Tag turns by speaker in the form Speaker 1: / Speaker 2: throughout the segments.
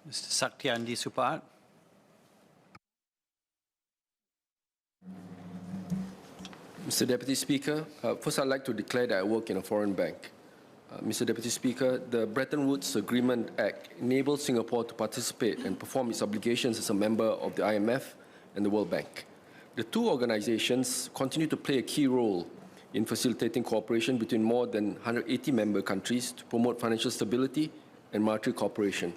Speaker 1: Mr. Saktiandi, Supaat.
Speaker 2: Mr. Deputy Speaker, first I'd like to declare that I work in a foreign bank. Mr. Deputy Speaker, the Bretton Woods Agreement Act enables Singapore to participate and perform its obligations as a member of the IMF and the World Bank. The two organizations continue to play a key role in facilitating cooperation between more than 180 member countries to promote financial stability and monetary cooperation.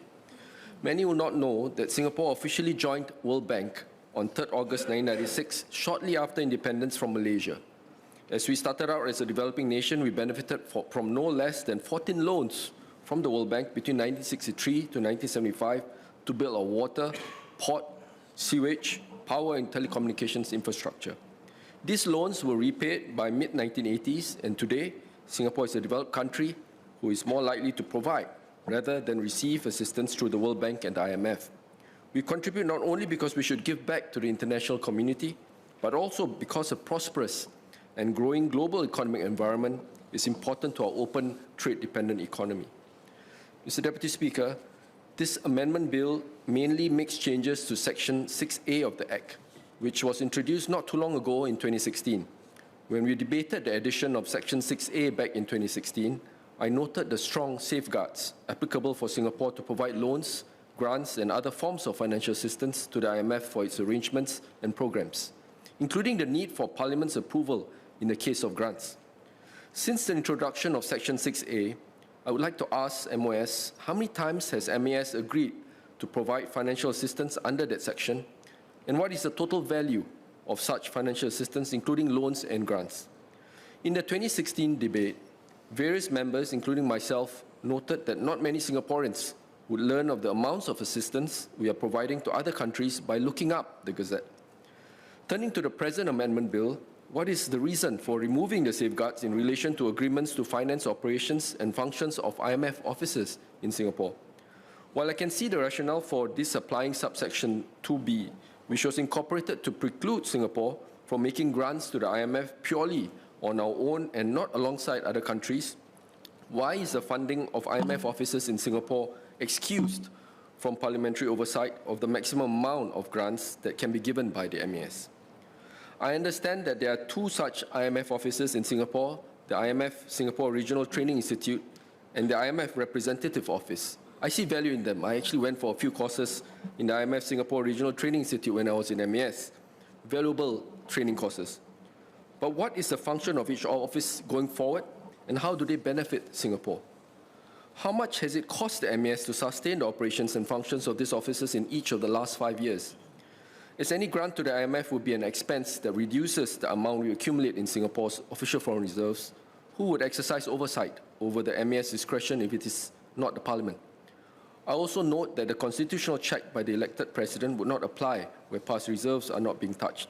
Speaker 2: Many will not know that Singapore officially joined World Bank on 3rd August 1996, shortly after independence from Malaysia. As we started out as a developing nation, we benefited from no less than 14 loans from the World Bank between 1963 to 1975 to build our water, port, sewage, power and telecommunications infrastructure. These loans were repaid by mid-1980s, and today, Singapore is a developed country who is more likely to provide rather than receive assistance through the World Bank and the IMF. We contribute not only because we should give back to the international community, but also because a prosperous and growing global economic environment is important to our open, trade-dependent economy. Mr. Deputy Speaker, this amendment bill mainly makes changes to Section 6A of the Act, which was introduced not too long ago in 2016. When we debated the addition of Section 6A back in 2016, I noted the strong safeguards applicable for Singapore to provide loans, grants and other forms of financial assistance to the IMF for its arrangements and programs, including the need for Parliament's approval in the case of grants. Since the introduction of Section 6A, I would like to ask MOS, how many times has MAS agreed to provide financial assistance under that section, and what is the total value of such financial assistance, including loans and grants? In the 2016 debate, various members, including myself, noted that not many Singaporeans would learn of the amounts of assistance we are providing to other countries by looking up the Gazette. Turning to the present amendment bill, what is the reason for removing the safeguards in relation to agreements to finance operations and functions of IMF offices in Singapore? While I can see the rationale for disapplying subsection 2B, which was incorporated to preclude Singapore from making grants to the IMF purely on our own and not alongside other countries, why is the funding of IMF offices in Singapore excused from parliamentary oversight of the maximum amount of grants that can be given by the MAS? I understand that there are two such IMF offices in Singapore, the IMF Singapore Regional Training Institute and the IMF Representative Office. I see value in them. I actually went for a few courses in the IMF Singapore Regional Training Institute when I was in MAS. Valuable training courses. But what is the function of each office going forward, and how do they benefit Singapore? How much has it cost the MAS to sustain the operations and functions of these offices in each of the last 5 years? As any grant to the IMF would be an expense that reduces the amount we accumulate in Singapore's official foreign reserves, who would exercise oversight over the MAS discretion if it is not the Parliament? I also note that the constitutional check by the elected President would not apply where past reserves are not being touched.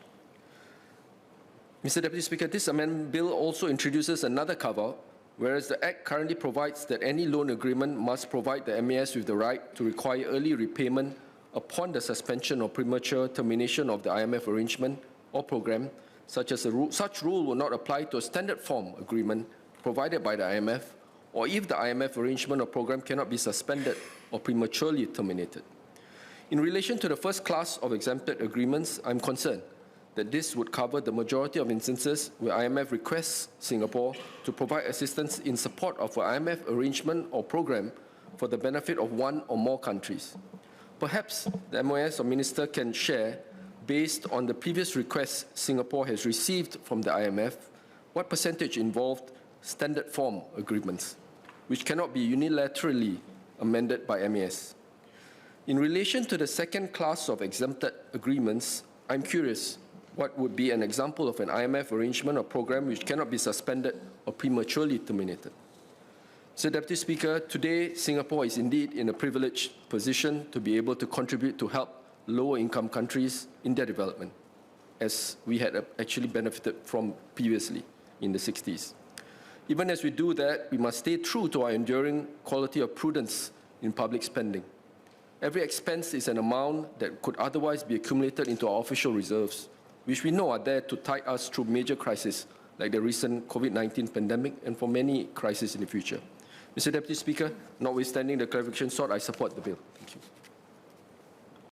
Speaker 2: Mr. Deputy Speaker, this amendment bill also introduces another cover, whereas the Act currently provides that any loan agreement must provide the MAS with the right to require early repayment upon the suspension or premature termination of the IMF arrangement or program. Such rule will not apply to a standard form agreement provided by the IMF, or if the IMF arrangement or program cannot be suspended or prematurely terminated. In relation to the first class of exempted agreements, I'm concerned that this would cover the majority of instances where IMF requests Singapore to provide assistance in support of an IMF arrangement or program for the benefit of one or more countries. Perhaps the MOS or Minister can share, based on the previous requests Singapore has received from the IMF, what percentage involved standard form agreements, which cannot be unilaterally amended by MAS. In relation to the second class of exempted agreements, I'm curious what would be an example of an IMF arrangement or program which cannot be suspended or prematurely terminated. Mr. Deputy Speaker, today Singapore is indeed in a privileged position to be able to contribute to help lower income countries in their development, as we had actually benefited from previously in the 60s. Even as we do that, we must stay true to our enduring quality of prudence in public spending. Every expense is an amount that could otherwise be accumulated into our official reserves, which we know are there to tide us through major crises like the recent COVID-19 pandemic and for many crises in the future. Mr. Deputy Speaker, notwithstanding the clarification sought, I support the bill. Thank you.